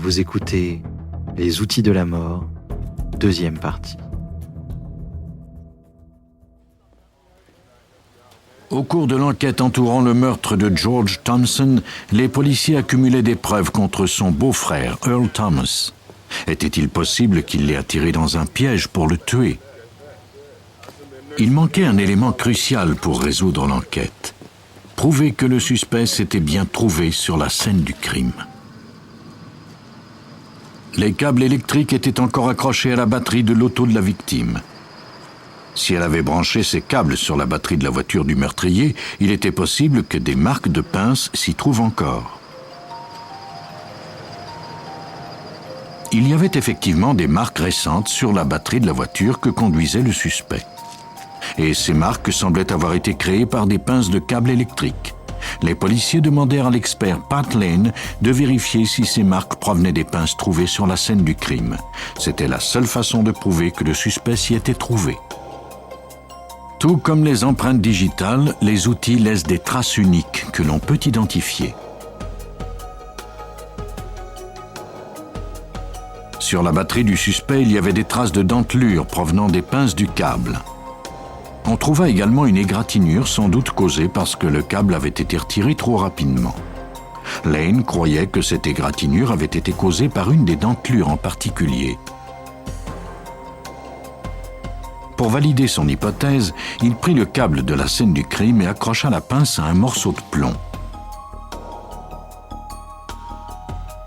Vous écoutez Les outils de la mort, deuxième partie. Au cours de l'enquête entourant le meurtre de George Thompson, les policiers accumulaient des preuves contre son beau-frère, Earl Thomas. Était-il possible qu'il l'ait attiré dans un piège pour le tuer? Il manquait un élément crucial pour résoudre l'enquête. Prouver que le suspect s'était bien trouvé sur la scène du crime. Les câbles électriques étaient encore accrochés à la batterie de l'auto de la victime. Si elle avait branché ces câbles sur la batterie de la voiture du meurtrier, il était possible que des marques de pince s'y trouvent encore. Il y avait effectivement des marques récentes sur la batterie de la voiture que conduisait le suspect. Et ces marques semblaient avoir été créées par des pinces de câbles électriques. Les policiers demandèrent à l'expert Pat Lane de vérifier si ces marques provenaient des pinces trouvées sur la scène du crime. C'était la seule façon de prouver que le suspect s'y était trouvé. Tout comme les empreintes digitales, les outils laissent des traces uniques que l'on peut identifier. Sur la batterie du suspect, il y avait des traces de dentelure provenant des pinces du câble. On trouva également une égratignure sans doute causée parce que le câble avait été retiré trop rapidement. Lane croyait que cette égratignure avait été causée par une des dentelures en particulier. Pour valider son hypothèse, il prit le câble de la scène du crime et accrocha la pince à un morceau de plomb.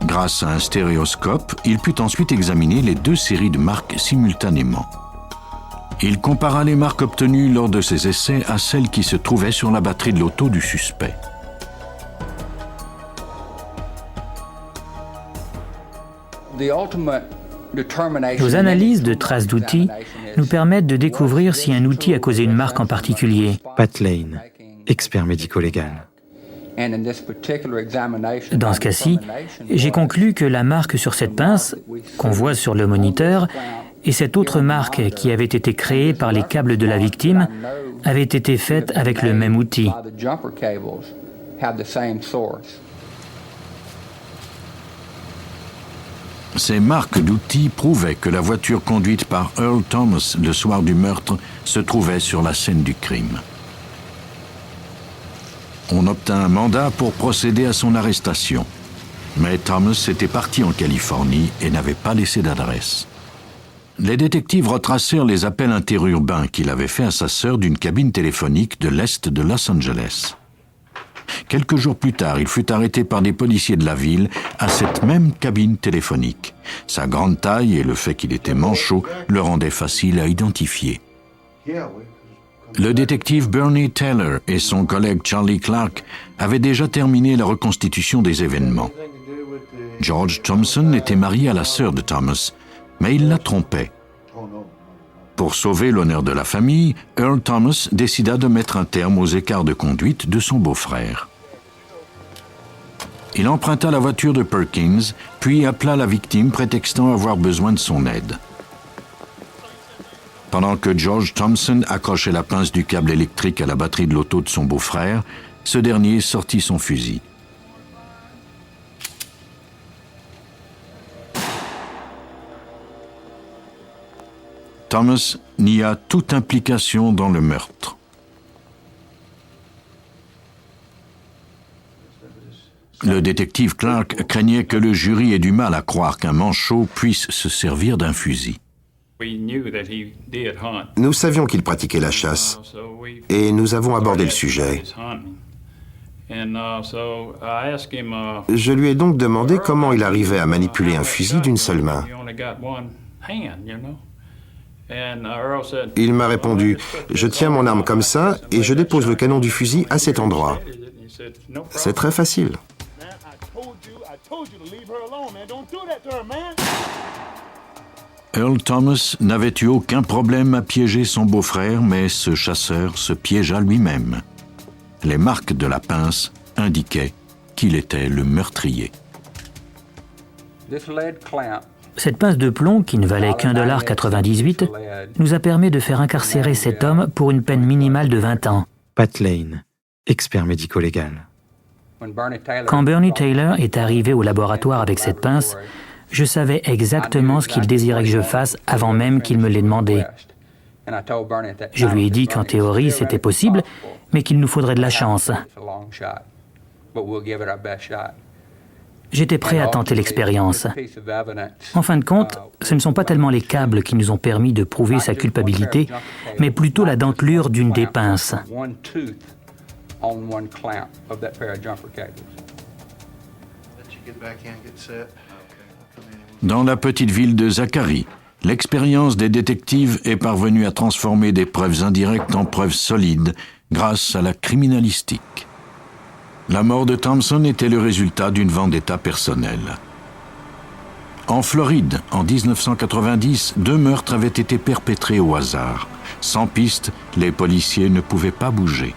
Grâce à un stéréoscope, il put ensuite examiner les deux séries de marques simultanément. Il compara les marques obtenues lors de ses essais à celles qui se trouvaient sur la batterie de l'auto du suspect. Nos analyses de traces d'outils nous permettent de découvrir si un outil a causé une marque en particulier. Pat Lane, expert médico-légal. Dans ce cas-ci, j'ai conclu que la marque sur cette pince, qu'on voit sur le moniteur, et cette autre marque qui avait été créée par les câbles de la victime, avait été faite avec le même outil. Ces marques d'outils prouvaient que la voiture conduite par Earl Thomas le soir du meurtre se trouvait sur la scène du crime. On obtint un mandat pour procéder à son arrestation. Mais Thomas était parti en Californie et n'avait pas laissé d'adresse. Les détectives retracèrent les appels interurbains qu'il avait faits à sa sœur d'une cabine téléphonique de l'est de Los Angeles. Quelques jours plus tard, il fut arrêté par des policiers de la ville à cette même cabine téléphonique. Sa grande taille et le fait qu'il était manchot le rendaient facile à identifier. Le détective Bernie Taylor et son collègue Charlie Clark avaient déjà terminé la reconstitution des événements. George Thompson était marié à la sœur de Thomas, mais il la trompait. Pour sauver l'honneur de la famille, Earl Thomas décida de mettre un terme aux écarts de conduite de son beau-frère. Il emprunta la voiture de Perkins, puis appela la victime prétextant avoir besoin de son aide. Pendant que George Thompson accrochait la pince du câble électrique à la batterie de l'auto de son beau-frère, ce dernier sortit son fusil. Thomas nia toute implication dans le meurtre. Le détective Clark craignait que le jury ait du mal à croire qu'un manchot puisse se servir d'un fusil. Nous savions qu'il pratiquait la chasse et nous avons abordé le sujet. Je lui ai donc demandé comment il arrivait à manipuler un fusil d'une seule main. Il m'a répondu « Je tiens mon arme comme ça et je dépose le canon du fusil à cet endroit. » C'est très facile. Earl Thomas n'avait eu aucun problème à piéger son beau-frère, mais ce chasseur se piégea lui-même. Les marques de la pince indiquaient qu'il était le meurtrier. Cette pince de plomb, qui ne valait qu'1,98 $, nous a permis de faire incarcérer cet homme pour une peine minimale de 20 ans. Pat Lane, expert médico-légal. Quand Bernie Taylor est arrivé au laboratoire avec cette pince, je savais exactement ce qu'il désirait que je fasse avant même qu'il me l'ait demandé. Je lui ai dit qu'en théorie c'était possible, mais qu'il nous faudrait de la chance. J'étais prêt à tenter l'expérience. En fin de compte, ce ne sont pas tellement les câbles qui nous ont permis de prouver sa culpabilité, mais plutôt la dentelure d'une des pinces. Dans la petite ville de Zachary, l'expérience des détectives est parvenue à transformer des preuves indirectes en preuves solides grâce à la criminalistique. La mort de Thompson était le résultat d'une vendetta personnelle. En Floride, en 1990, 2 meurtres avaient été perpétrés au hasard. Sans piste, les policiers ne pouvaient pas bouger.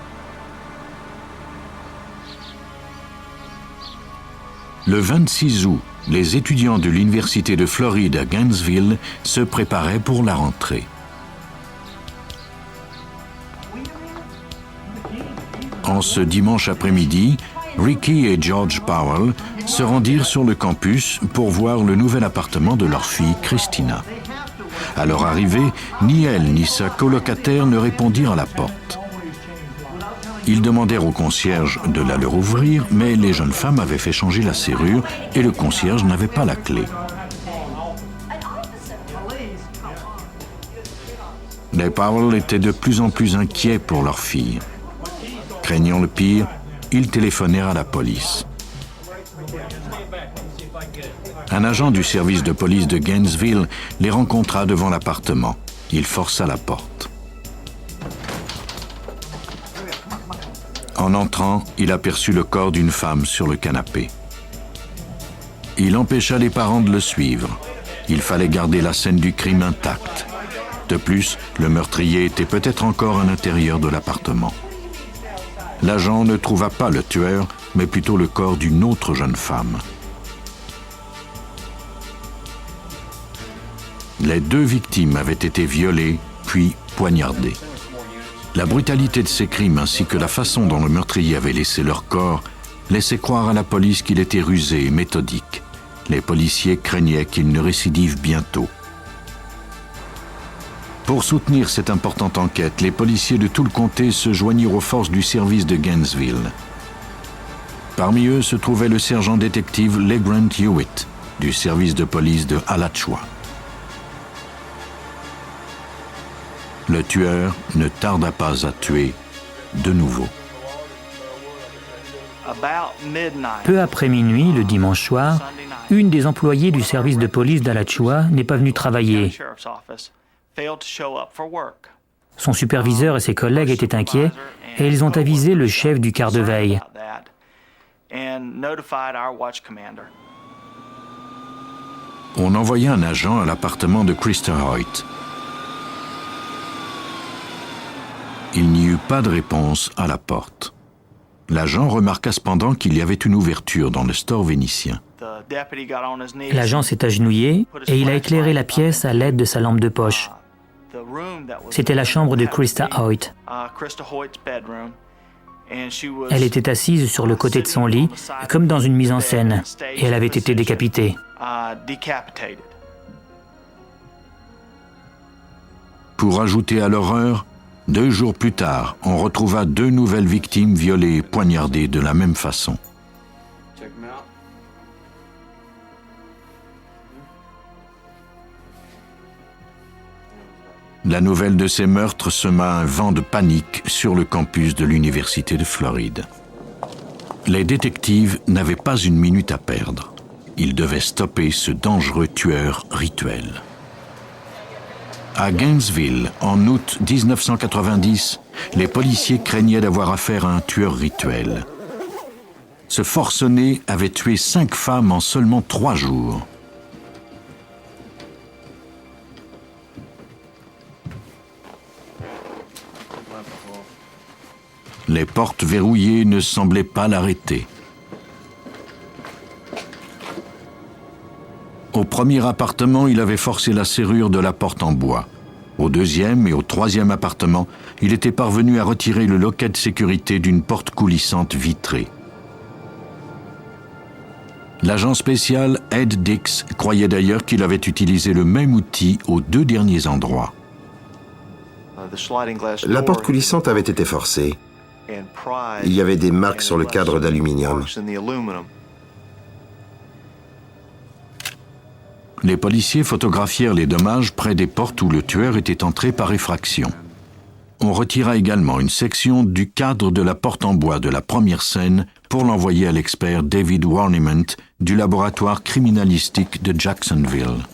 Le 26 août, les étudiants de l'Université de Floride à Gainesville se préparaient pour la rentrée. En ce dimanche après-midi, Ricky et George Powell se rendirent sur le campus pour voir le nouvel appartement de leur fille Christina. À leur arrivée, ni elle ni sa colocataire ne répondirent à la porte. Ils demandèrent au concierge de la leur ouvrir, mais les jeunes femmes avaient fait changer la serrure et le concierge n'avait pas la clé. Les Powell étaient de plus en plus inquiets pour leur fille. Craignant le pire, ils téléphonèrent à la police. Un agent du service de police de Gainesville les rencontra devant l'appartement. Il força la porte. En entrant, il aperçut le corps d'une femme sur le canapé. Il empêcha les parents de le suivre. Il fallait garder la scène du crime intacte. De plus, le meurtrier était peut-être encore à l'intérieur de l'appartement. L'agent ne trouva pas le tueur, mais plutôt le corps d'une autre jeune femme. Les 2 victimes avaient été violées, puis poignardées. La brutalité de ces crimes ainsi que la façon dont le meurtrier avait laissé leur corps laissait croire à la police qu'il était rusé et méthodique. Les policiers craignaient qu'il ne récidive bientôt. Pour soutenir cette importante enquête, les policiers de tout le comté se joignirent aux forces du service de Gainesville. Parmi eux se trouvait le sergent détective LeGrant Hewitt, du service de police de Alachua. Le tueur ne tarda pas à tuer de nouveau. Peu après minuit, le dimanche soir, une des employées du service de police d'Alachua n'est pas venue travailler. Son superviseur et ses collègues étaient inquiets et ils ont avisé le chef du quart de veille. On envoya un agent à l'appartement de Krista Hoyt. Il n'y eut pas de réponse à la porte. L'agent remarqua cependant qu'il y avait une ouverture dans le store vénitien. L'agent s'est agenouillé et il a éclairé la pièce à l'aide de sa lampe de poche. C'était la chambre de Krista Hoyt. Elle était assise sur le côté de son lit, comme dans une mise en scène, et elle avait été décapitée. Pour ajouter à l'horreur, 2 jours plus tard, on retrouva 2 nouvelles victimes violées et poignardées de la même façon. La nouvelle de ces meurtres sema un vent de panique sur le campus de l'Université de Floride. Les détectives n'avaient pas une minute à perdre. Ils devaient stopper ce dangereux tueur rituel. À Gainesville, en août 1990, les policiers craignaient d'avoir affaire à un tueur rituel. Ce forcené avait tué 5 femmes en seulement 3 jours. Les portes verrouillées ne semblaient pas l'arrêter. Au premier appartement, il avait forcé la serrure de la porte en bois. Au 2e et au 3e appartement, il était parvenu à retirer le loquet de sécurité d'une porte coulissante vitrée. L'agent spécial Ed Dix croyait d'ailleurs qu'il avait utilisé le même outil aux 2 derniers endroits. La porte coulissante avait été forcée. Il y avait des marques sur le cadre d'aluminium. Les policiers photographièrent les dommages près des portes où le tueur était entré par effraction. On retira également une section du cadre de la porte en bois de la première scène pour l'envoyer à l'expert David Warniment du laboratoire criminalistique de Jacksonville.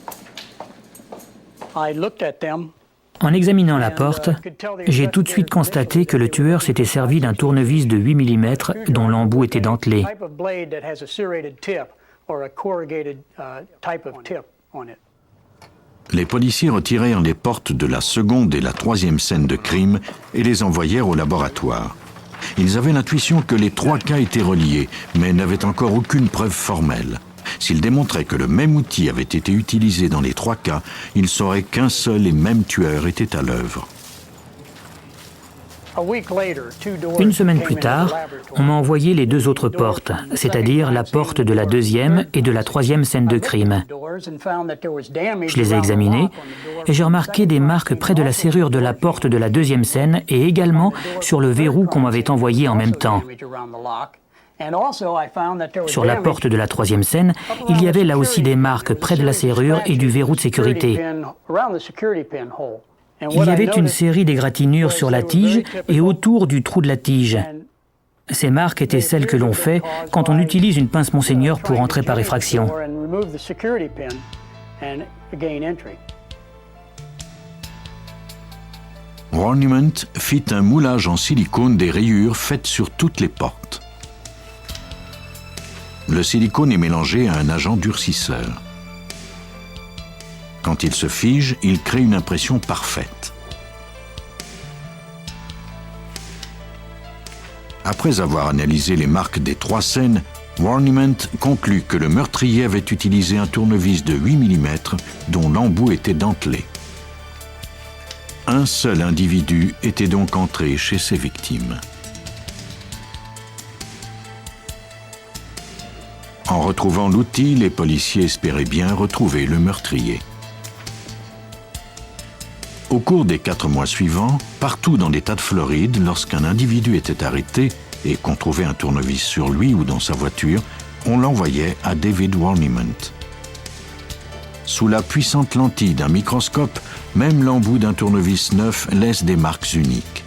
En examinant la porte, j'ai tout de suite constaté que le tueur s'était servi d'un tournevis de 8 mm dont l'embout était dentelé. Les policiers retirèrent les portes de la seconde et la troisième scène de crime et les envoyèrent au laboratoire. Ils avaient l'intuition que les 3 cas étaient reliés, mais n'avaient encore aucune preuve formelle. S'ils démontraient que le même outil avait été utilisé dans les 3 cas, ils sauraient qu'un seul et même tueur était à l'œuvre. Une semaine plus tard, on m'a envoyé les 2 autres portes, c'est-à-dire la porte de la deuxième et de la troisième scène de crime. Je les ai examinées et j'ai remarqué des marques près de la serrure de la porte de la deuxième scène et également sur le verrou qu'on m'avait envoyé en même temps. Sur la porte de la troisième scène, il y avait là aussi des marques près de la serrure et du verrou de sécurité. Il y avait une série d'égratignures sur la tige et autour du trou de la tige. Ces marques étaient celles que l'on fait quand on utilise une pince Monseigneur pour entrer par effraction. Warniment fit un moulage en silicone des rayures faites sur toutes les portes. Le silicone est mélangé à un agent durcisseur. Quand il se fige, il crée une impression parfaite. Après avoir analysé les marques des 3 scènes, Warniment conclut que le meurtrier avait utilisé un tournevis de 8 mm dont l'embout était dentelé. Un seul individu était donc entré chez ses victimes. En retrouvant l'outil, les policiers espéraient bien retrouver le meurtrier. Au cours des 4 mois suivants, partout dans l'État de Floride, lorsqu'un individu était arrêté et qu'on trouvait un tournevis sur lui ou dans sa voiture, on l'envoyait à David Warniment. Sous la puissante lentille d'un microscope, même l'embout d'un tournevis neuf laisse des marques uniques.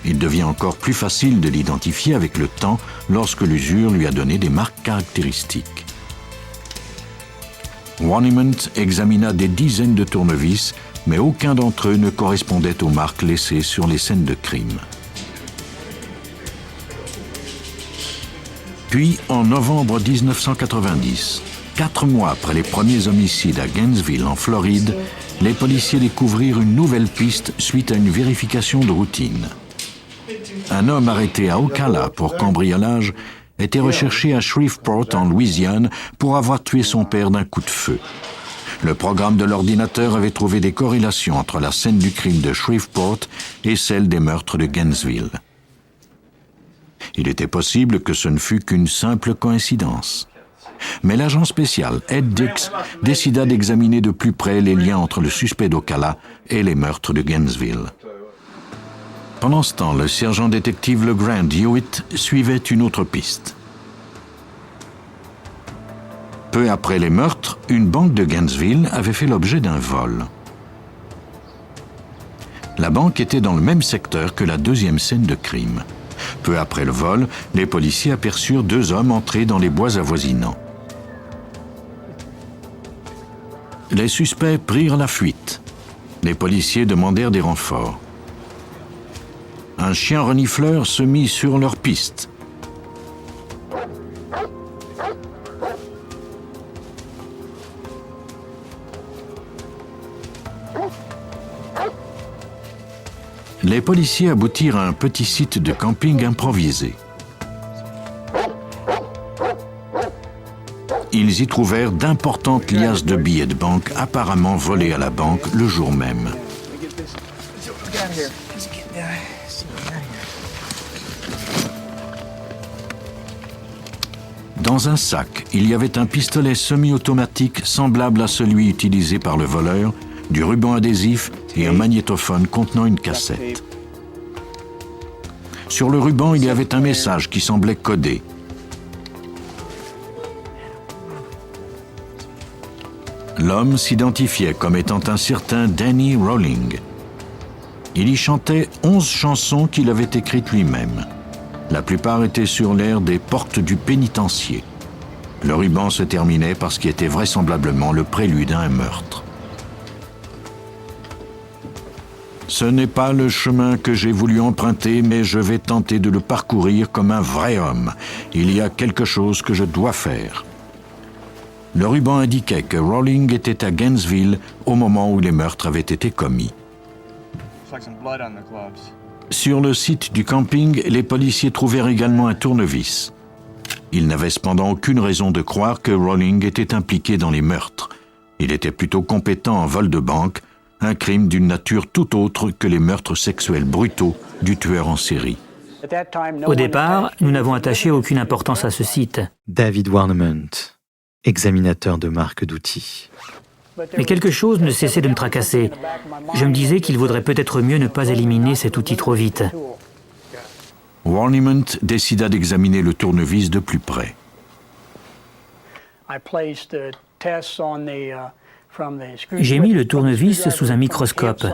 Il devient encore plus facile de l'identifier avec le temps lorsque l'usure lui a donné des marques caractéristiques. Warniment examina des dizaines de tournevis, mais aucun d'entre eux ne correspondait aux marques laissées sur les scènes de crime. Puis, en novembre 1990, 4 mois après les premiers homicides à Gainesville, en Floride, les policiers découvrirent une nouvelle piste suite à une vérification de routine. Un homme arrêté à Ocala pour cambriolage était recherché à Shreveport, en Louisiane, pour avoir tué son père d'un coup de feu. Le programme de l'ordinateur avait trouvé des corrélations entre la scène du crime de Shreveport et celle des meurtres de Gainesville. Il était possible que ce ne fût qu'une simple coïncidence. Mais l'agent spécial Ed Dix décida d'examiner de plus près les liens entre le suspect d'Ocala et les meurtres de Gainesville. Pendant ce temps, le sergent détective LeGrand Hewitt suivait une autre piste. Peu après les meurtres, une banque de Gainesville avait fait l'objet d'un vol. La banque était dans le même secteur que la deuxième scène de crime. Peu après le vol, les policiers aperçurent 2 hommes entrer dans les bois avoisinants. Les suspects prirent la fuite. Les policiers demandèrent des renforts. Un chien renifleur se mit sur leur piste. Les policiers aboutirent à un petit site de camping improvisé. Ils y trouvèrent d'importantes liasses de billets de banque apparemment volés à la banque le jour même. Dans un sac, il y avait un pistolet semi-automatique semblable à celui utilisé par le voleur, du ruban adhésif et un magnétophone contenant une cassette. Sur le ruban, il y avait un message qui semblait codé. L'homme s'identifiait comme étant un certain Danny Rolling. Il y chantait 11 chansons qu'il avait écrites lui-même. La plupart étaient sur l'air des portes du pénitencier. Le ruban se terminait par ce qui était vraisemblablement le prélude à un meurtre. Ce n'est pas le chemin que j'ai voulu emprunter, mais je vais tenter de le parcourir comme un vrai homme. Il y a quelque chose que je dois faire. Le ruban indiquait que Rolling était à Gainesville au moment où les meurtres avaient été commis. Sur le site du camping, les policiers trouvèrent également un tournevis. Ils n'avaient cependant aucune raison de croire que Rolling était impliqué dans les meurtres. Il était plutôt compétent en vol de banque, un crime d'une nature tout autre que les meurtres sexuels brutaux du tueur en série. Au départ, nous n'avons attaché aucune importance à ce site. David Warnement, examinateur de marque d'outils. Mais quelque chose ne cessait de me tracasser. Je me disais qu'il vaudrait peut-être mieux ne pas éliminer cet outil trop vite. Warnement décida d'examiner le tournevis de plus près. J'ai mis le tournevis sous un microscope,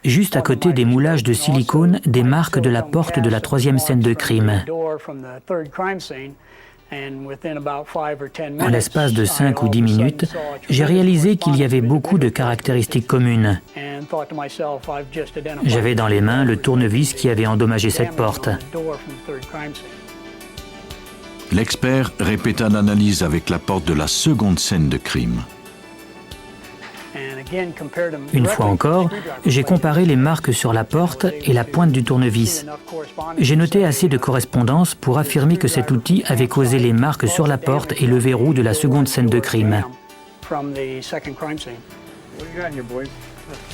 juste à côté des moulages de silicone des marques de la porte de la troisième scène de crime. En l'espace de 5 ou 10 minutes, j'ai réalisé qu'il y avait beaucoup de caractéristiques communes. J'avais dans les mains le tournevis qui avait endommagé cette porte. L'expert répéta l'analyse avec la porte de la seconde scène de crime. Une fois encore, j'ai comparé les marques sur la porte et la pointe du tournevis. J'ai noté assez de correspondances pour affirmer que cet outil avait causé les marques sur la porte et le verrou de la seconde scène de crime.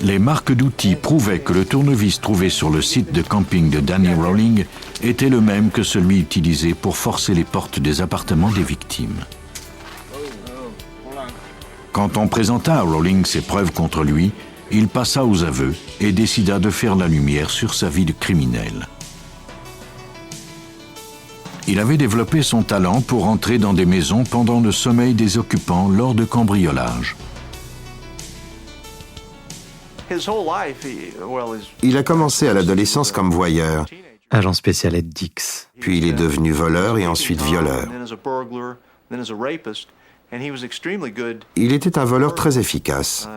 Les marques d'outils prouvaient que le tournevis trouvé sur le site de camping de Danny Rolling était le même que celui utilisé pour forcer les portes des appartements des victimes. Quand on présenta à Rolling ses preuves contre lui, il passa aux aveux et décida de faire la lumière sur sa vie de criminel. Il avait développé son talent pour entrer dans des maisons pendant le sommeil des occupants lors de cambriolages. Il a commencé à l'adolescence comme voyeur, Agent spécial Ed Dix. puis il est devenu voleur et ensuite violeur. Il était un voleur très efficace.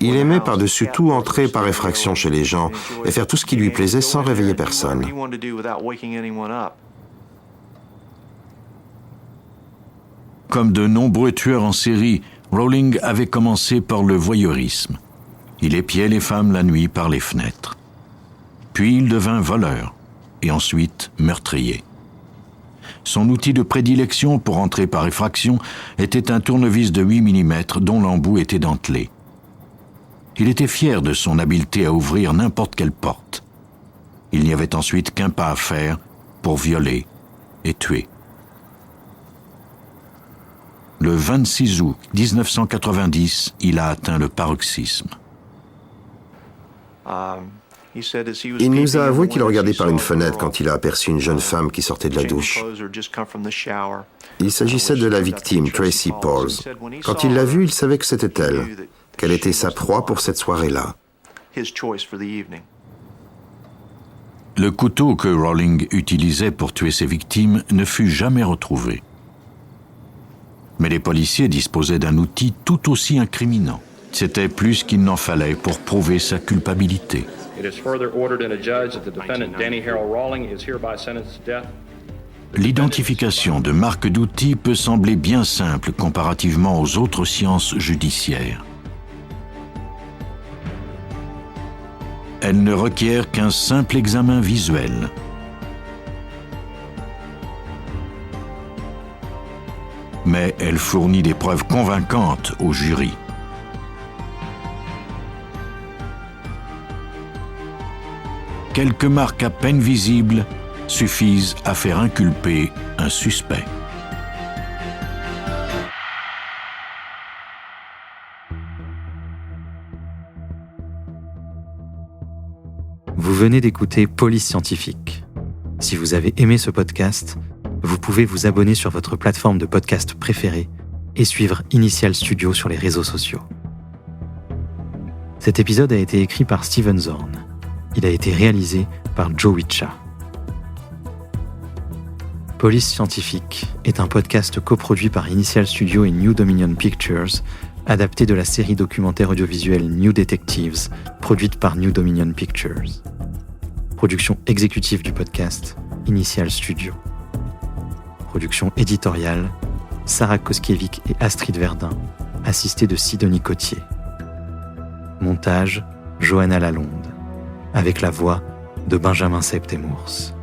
Il aimait par-dessus tout entrer par effraction chez les gens et faire tout ce qui lui plaisait sans réveiller personne. Comme de nombreux tueurs en série, Rolling avait commencé par le voyeurisme. Il épiait les femmes la nuit par les fenêtres. Puis il devint voleur et ensuite meurtrier. Son outil de prédilection pour entrer par effraction était un tournevis de 8 mm dont l'embout était dentelé. Il était fier de son habileté à ouvrir n'importe quelle porte. Il n'y avait ensuite qu'un pas à faire pour violer et tuer. Le 26 août 1990, il a atteint le paroxysme. Il nous a avoué qu'il regardait par une fenêtre quand il a aperçu une jeune femme qui sortait de la douche. Il s'agissait de la victime, Tracy Pauls. Quand il l'a vue, il savait que c'était elle, qu'elle était sa proie pour cette soirée-là. Le couteau que Rolling utilisait pour tuer ses victimes ne fut jamais retrouvé. Mais les policiers disposaient d'un outil tout aussi incriminant. C'était plus qu'il n'en fallait pour prouver sa culpabilité. L'identification de marques d'outils peut sembler bien simple comparativement aux autres sciences judiciaires. Elle ne requiert qu'un simple examen visuel. Mais elle fournit des preuves convaincantes au jury. Quelques marques à peine visibles suffisent à faire inculper un suspect. Vous venez d'écouter Police Scientifique. Si vous avez aimé ce podcast, vous pouvez vous abonner sur votre plateforme de podcast préférée et suivre Initial Studio sur les réseaux sociaux. Cet épisode a été écrit par Steven Zorn. Il a été réalisé par Joe Witcha. Police Scientifique est un podcast coproduit par Initial Studio et New Dominion Pictures, adapté de la série documentaire audiovisuelle New Detectives, produite par New Dominion Pictures. Production exécutive du podcast, Initial Studio. Production éditoriale, Sarah Koskiewicz et Astrid Verdun, assistée de Sidonie Cotier. Montage, Johanna Lalonde, avec la voix de Benjamin Septemours.